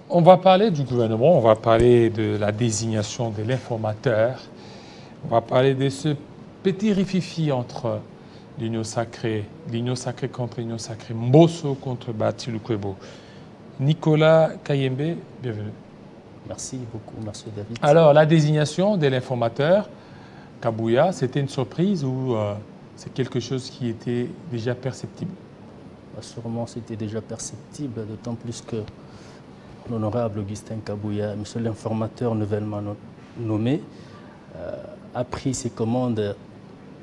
on va parler du gouvernement, on va parler de la désignation de l'informateur, on va parler de ce petit rififi entre l'Union sacrée contre l'Union sacrée, Mbosso contre Bahati Lukwebo. Nicolas Kayembe, bienvenue. Merci beaucoup, merci David. Alors, la désignation de l'informateur, Kabouya, c'était une surprise ou c'est quelque chose qui était déjà perceptible? Sûrement, c'était déjà perceptible, d'autant plus que l'honorable Augustin Kabouya, monsieur l'informateur nouvellement nommé, a pris ses commandes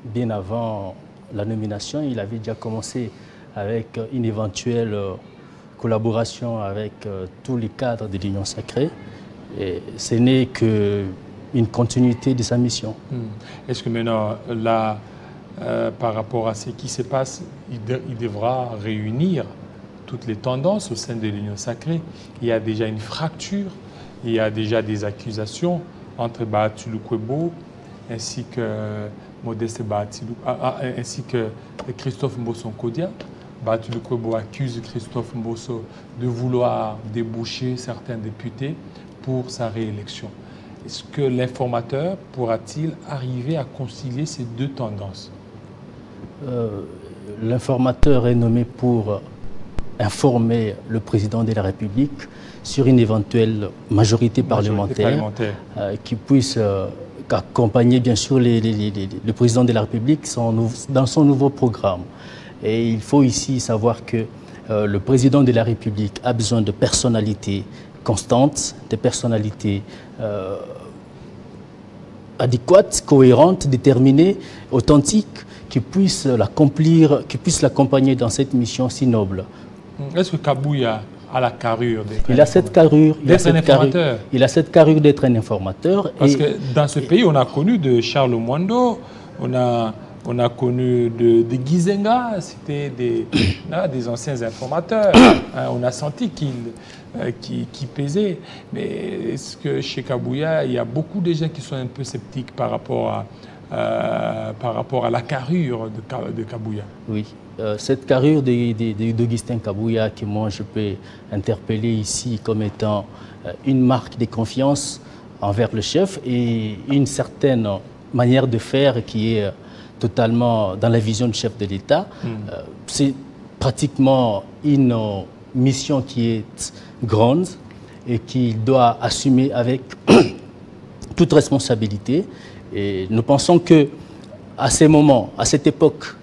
bien avant la nomination. Il avait déjà commencé avec une éventuelle collaboration avec tous les cadres de l'Union sacrée. Et ce n'est qu'une continuité de sa mission. Est-ce que maintenant, là, par rapport à ce qui se passe, il devra réunir toutes les tendances au sein de l'Union sacrée? Il y a déjà une fracture, il y a déjà des accusations entre Bahati Lukwebo ainsi que Modeste Bahati ainsi que Christophe Mbosso Nkodia. Bahati Lukwebo accuse Christophe Mbosso de vouloir déboucher certains députés pour sa réélection. Est-ce que l'informateur pourra-t-il arriver à concilier ces deux tendances? L'informateur est nommé pour informer le président de la République sur une éventuelle majorité parlementaire qui puisse accompagner bien sûr le président de la République dans son nouveau programme. Et il faut ici savoir que le président de la République a besoin de personnalités constantes, des personnalités adéquates, cohérentes, déterminées, authentiques, qui puissent l'accompagner dans cette mission si noble. Est-ce que Kabouya a la carrure d'être Il a cette carrure d'être un informateur? Il a cette carrure d'être un informateur. Parce que dans ce pays, on a connu de Charles Mwando, on a connu de Gizenga, c'était des anciens informateurs. On a senti qu'ils pesaient. Mais est-ce que chez Kabouya, il y a beaucoup de gens qui sont un peu sceptiques par rapport à la carrure de Kabouya? Oui, cette carrure d'Augustin Kabouya que moi je peux interpeller ici comme étant une marque de confiance envers le chef et une certaine manière de faire qui est totalement dans la vision du chef de l'État. C'est pratiquement une mission qui est grande et qu'il doit assumer avec toute responsabilité. Et nous pensons que à ces moments, à cette époque,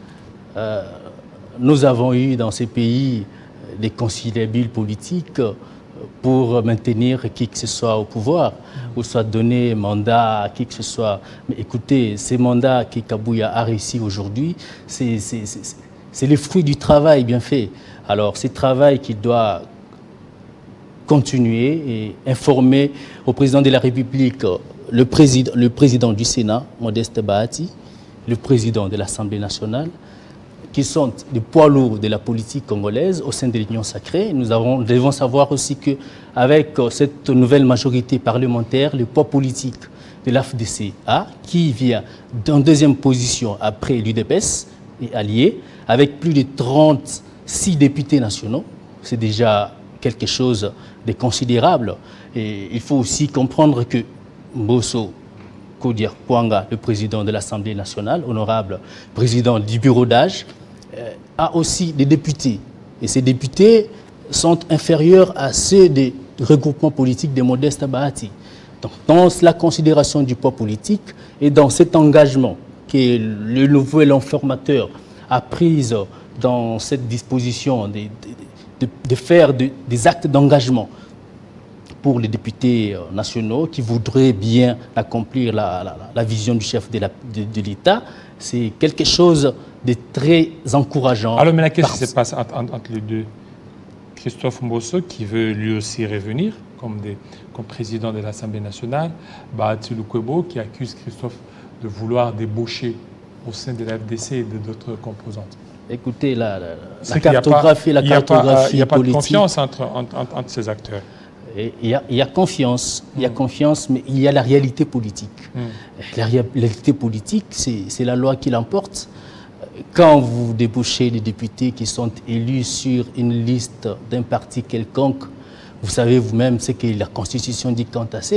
nous avons eu dans ces pays des conciliabules politiques pour maintenir qui que ce soit au pouvoir, ou soit donner mandat à qui que ce soit. Mais écoutez, ces mandats que Kabouya a réussi aujourd'hui, c'est le fruit du travail bien fait. Alors, c'est le travail qui doit continuer et informer au président de la République, le président du Sénat, Modeste Bahati, le président de l'Assemblée nationale, qui sont des poids lourds de la politique congolaise au sein de l'Union sacrée. Nous devons savoir aussi qu'avec cette nouvelle majorité parlementaire, le poids politique de l'AFDCA, qui vient en deuxième position après l'UDPS et allié, avec plus de 36 députés nationaux, c'est déjà quelque chose de considérable. Et il faut aussi comprendre que Mbosso Kodiak Pwanga, le président de l'Assemblée nationale, honorable président du bureau d'âge, a aussi des députés. Et ces députés sont inférieurs à ceux des regroupements politiques de Modeste Bahati. Donc, dans la considération du poids politique et dans cet engagement que le nouvel informateur a pris dans cette disposition de faire des actes d'engagement pour les députés nationaux qui voudraient bien accomplir la vision du chef de l'État, c'est quelque chose de très encourageant. Alors, mais qu'est-ce qui se passe entre les deux? Christophe Mbosso, qui veut lui aussi revenir comme président de l'Assemblée nationale, Bahati Lukwebo, qui accuse Christophe de vouloir débaucher au sein de la FDC et de d'autres composantes. Écoutez, la cartographie politique... Il n'y a pas de confiance entre ces acteurs. Il y a confiance, mais il y a la réalité politique. La réalité politique, c'est la loi qui l'emporte. Quand vous débauchez les députés qui sont élus sur une liste d'un parti quelconque, Vous savez vous-même ce que la Constitution dit quant à ça.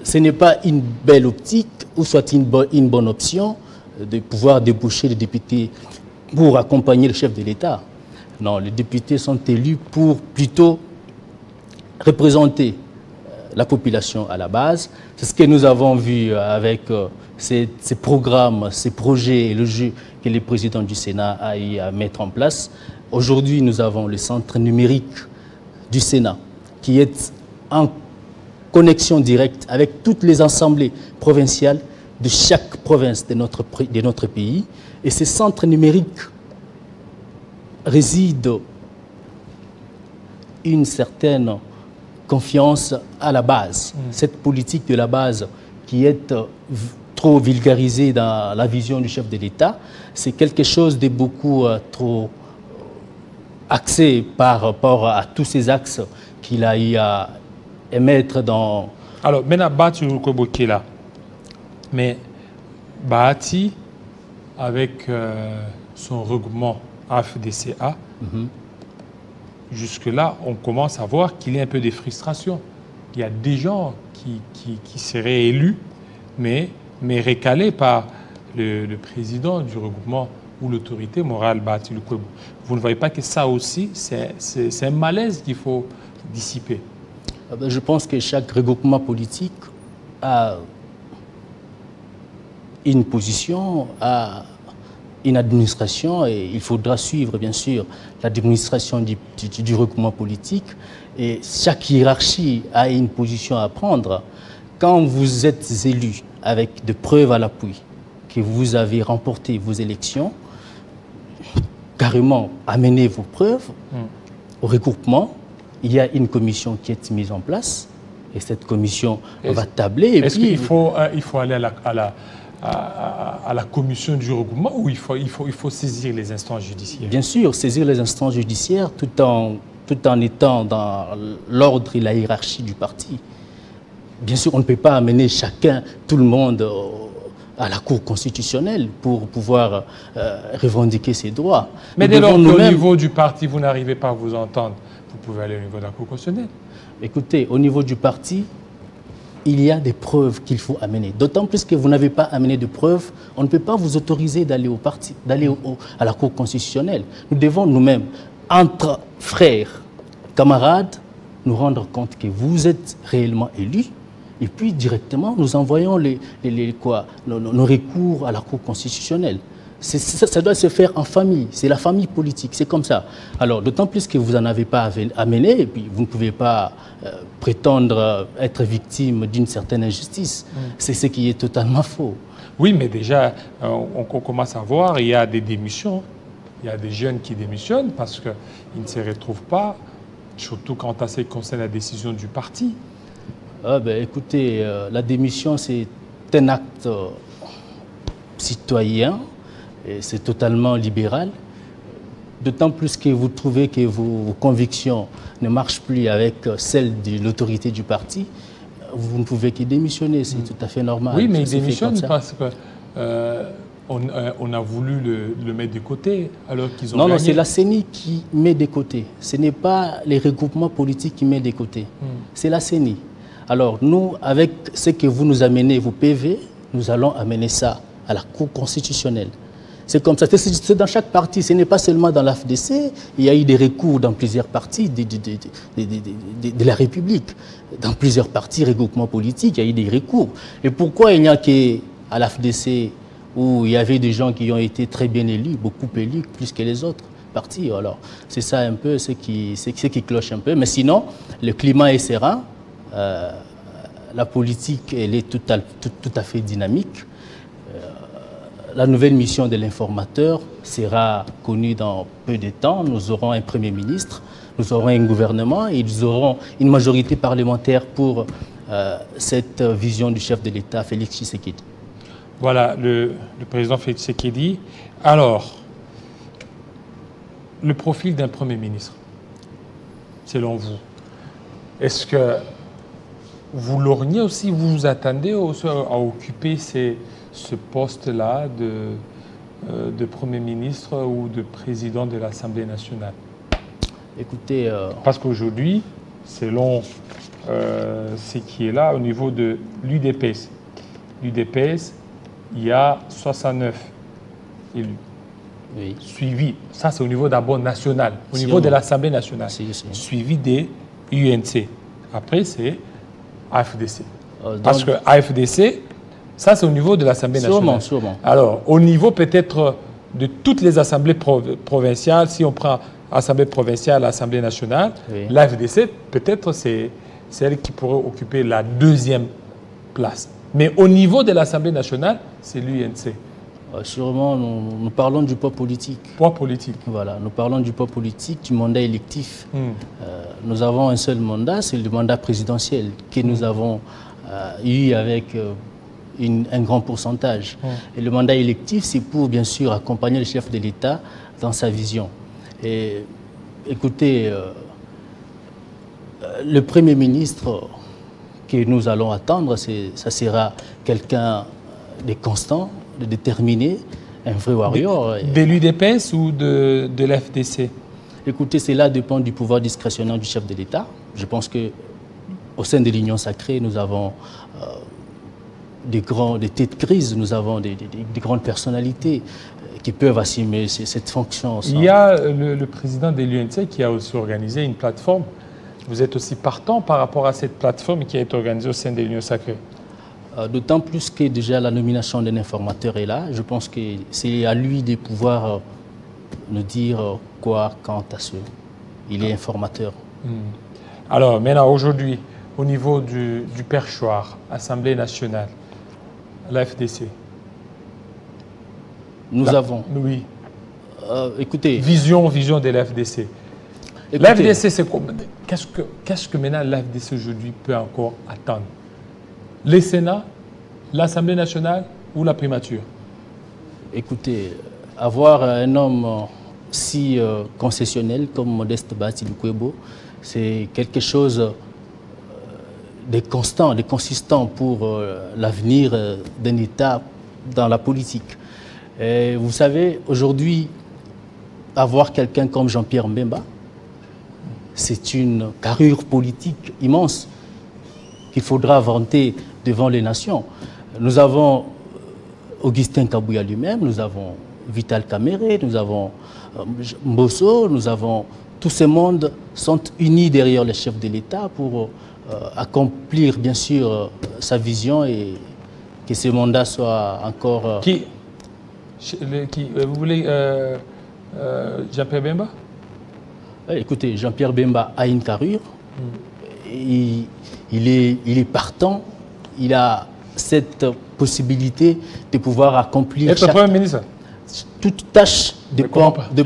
Ce n'est pas une belle optique ou soit une bonne option de pouvoir débaucher les députés pour accompagner le chef de l'État. Non, les députés sont élus pour plutôt représenter la population à la base. C'est ce que nous avons vu avec ces programmes, ces projets et le jeu que le président du Sénat a eu à mettre en place. Aujourd'hui, nous avons le centre numérique du Sénat qui est en connexion directe avec toutes les assemblées provinciales de chaque province de notre pays. Et ce centre numérique réside une certaine confiance à la base. Cette politique de la base qui est trop vulgarisée dans la vision du chef de l'État, c'est quelque chose de beaucoup trop axé par rapport à tous ces axes qu'il a eu à émettre dans... Alors, maintenant, Bahati Lukwebo qui est là. Mais Bahati, avec son regroupement AFDCA, jusque-là, on commence à voir qu'il y a un peu de frustration. Il y a des gens qui seraient élus, mais récalés par le président du regroupement ou l'autorité morale, Bahati Lukwebo. Vous ne voyez pas que ça aussi, c'est un malaise qu'il faut dissiper? Je pense que chaque regroupement politique a une position, a une administration, et il faudra suivre, bien sûr, l'administration du regroupement politique. Et chaque hiérarchie a une position à prendre. Quand vous êtes élu avec des preuves à l'appui, que vous avez remporté vos élections, carrément amenez vos preuves au regroupement. Il y a une commission qui est mise en place, et cette commission va tabler. Est-ce qu'il faut aller à la commission du regroupement, ou il faut saisir les instances judiciaires? Bien sûr, saisir les instances judiciaires tout en étant dans l'ordre et la hiérarchie du parti. Bien sûr, on ne peut pas amener tout le monde à la Cour constitutionnelle pour pouvoir revendiquer ses droits. Mais dès lors qu'au niveau du parti, vous n'arrivez pas à vous entendre, vous pouvez aller au niveau de la Cour constitutionnelle. Écoutez, au niveau du parti, il y a des preuves qu'il faut amener. D'autant plus que vous n'avez pas amené de preuves, on ne peut pas vous autoriser d'aller au parti, à la Cour constitutionnelle. Nous devons nous-mêmes, entre frères, camarades, nous rendre compte que vous êtes réellement élus, et puis directement nous envoyons nos recours à la Cour constitutionnelle. Ça doit se faire en famille, c'est la famille politique, c'est comme ça. Alors, d'autant plus que vous n'en avez pas amené, et puis vous ne pouvez pas prétendre être victime d'une certaine injustice. C'est ce qui est totalement faux. Oui, mais déjà, on commence à voir, il y a des démissions, il y a des jeunes qui démissionnent parce qu'ils ne se retrouvent pas, surtout quand ça concerne la décision du parti. Écoutez, la démission, c'est un acte citoyen, c'est totalement libéral, d'autant plus que vous trouvez que vos convictions ne marchent plus avec celles de l'autorité du parti, vous ne pouvez que démissionner, c'est tout à fait normal. Oui, mais ils démissionnent parce qu'on a voulu le mettre de côté alors qu'ils ont gagné. Non, c'est la CENI qui met de côté, ce n'est pas les regroupements politiques qui mettent de côté, c'est la CENI. Alors nous, avec ce que vous nous amenez, vos PV, nous allons amener ça à la Cour constitutionnelle. C'est comme ça, c'est dans chaque parti, ce n'est pas seulement dans l'AFDC, il y a eu des recours dans plusieurs partis de la République. Dans plusieurs partis, regroupements politiques, il y a eu des recours. Et pourquoi il n'y a qu'à l'AFDC où il y avait des gens qui ont été très bien élus, beaucoup élus, plus que les autres partis? Alors, c'est ça un peu ce qui cloche un peu. Mais sinon, le climat est serein, la politique, elle est tout à fait dynamique. La nouvelle mission de l'informateur sera connue dans peu de temps. Nous aurons un Premier ministre, nous aurons un gouvernement et nous aurons une majorité parlementaire pour cette vision du chef de l'État, Félix Tshisekedi. Voilà, le président Félix Tshisekedi. Alors, le profil d'un Premier ministre, selon vous, est-ce que vous l'auriez aussi, vous vous attendez à occuper ce poste-là de Premier ministre ou de président de l'Assemblée nationale? Écoutez... Parce qu'aujourd'hui, selon ce qui est là, au niveau de l'UDPS. L'UDPS, il y a 69 élus. Oui. Suivi, ça c'est au niveau d'abord national, au niveau de l'Assemblée nationale, suivi des UNC. Après, c'est AFDC. Parce que AFDC, ça c'est au niveau de l'Assemblée nationale. Sûrement. Alors, au niveau peut-être de toutes les assemblées provinciales, si on prend Assemblée provinciale, Assemblée nationale, oui. L'AFDC, peut-être c'est celle qui pourrait occuper la deuxième place. Mais au niveau de l'Assemblée nationale, c'est l'UNC. Sûrement, nous parlons du poids politique. Poids politique. Voilà, nous parlons du poids politique, du mandat électif. Nous avons un seul mandat, c'est le mandat présidentiel que nous avons eu avec un grand pourcentage. Et le mandat électif, c'est pour, bien sûr, accompagner le chef de l'État dans sa vision. Et écoutez, le Premier ministre que nous allons attendre, ça sera quelqu'un de constant, de déterminé, un vrai warrior. De l'UDPS ou de l'FDC? Écoutez, cela dépend du pouvoir discrétionnaire du chef de l'État. Je pense qu'au sein de l'Union sacrée, nous avons des têtes grises, nous avons des grandes personnalités qui peuvent assumer cette fonction. Il y a le président de l'UNC qui a aussi organisé une plateforme. Vous êtes aussi partant par rapport à cette plateforme qui a été organisée au sein de l'Union sacrée? D'autant plus que déjà la nomination d'un informateur est là. Je pense que c'est à lui de pouvoir nous dire quoi quant à ce. Il est informateur. Alors maintenant, aujourd'hui, au niveau du perchoir, Assemblée nationale, la FDC. Nous avons. Oui. Écoutez. Vision de la FDC. La FDC, c'est quoi? Qu'est-ce que maintenant la FDC aujourd'hui peut encore attendre? Le Sénat, l'Assemblée nationale ou la primature? Écoutez, avoir un homme si concessionnel comme Modeste Bahati Lukwebo, c'est quelque chose de constant, de consistant pour l'avenir d'un État dans la politique. Et vous savez, aujourd'hui, avoir quelqu'un comme Jean-Pierre Mbemba, c'est une carrure politique immense qu'il faudra vanter devant les nations. Nous avons Augustin Kabouya lui-même, nous avons Vital Kamere, nous avons Mbosso, nous avons... Tous ces mondes sont unis derrière le chef de l'État pour accomplir, bien sûr, sa vision et que ce mandat soit encore... Vous voulez Jean-Pierre Bemba? Écoutez, Jean-Pierre Bemba a une carrure. Il est partant. Il a cette possibilité de pouvoir accomplir... Être Premier ministre? Toute tâche dépend de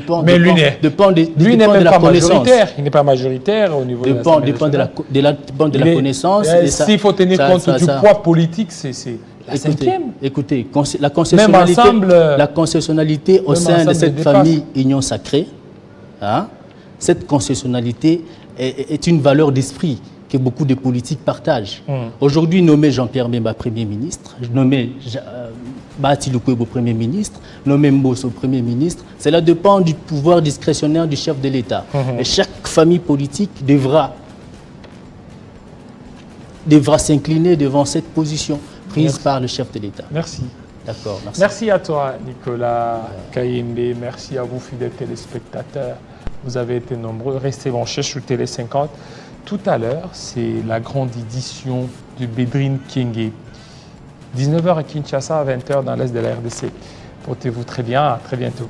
la connaissance. Il n'est pas majoritaire au niveau dépend de la connaissance. S'il faut tenir compte du poids politique, c'est la cinquième. Écoutez, la concessionnalité au sein de cette famille Union sacrée, hein, cette concessionnalité est une valeur d'esprit que beaucoup de politiques partagent. Aujourd'hui, nommer Jean-Pierre Bemba Premier ministre, nommer Bahati Lukwebo Premier ministre, nommer Mbosso Premier ministre, cela dépend du pouvoir discrétionnaire du chef de l'État. Et chaque famille politique devra s'incliner devant cette position prise par le chef de l'État. Merci. D'accord, merci. Merci à toi, Nicolas Kayembe. Merci à vous, fidèles téléspectateurs. Vous avez été nombreux. Restez branchés sur Télé 50. Tout à l'heure, c'est la grande édition de Bédrine Kenge. 19h à Kinshasa, à 20h dans l'est de la RDC. Portez-vous très bien, à très bientôt.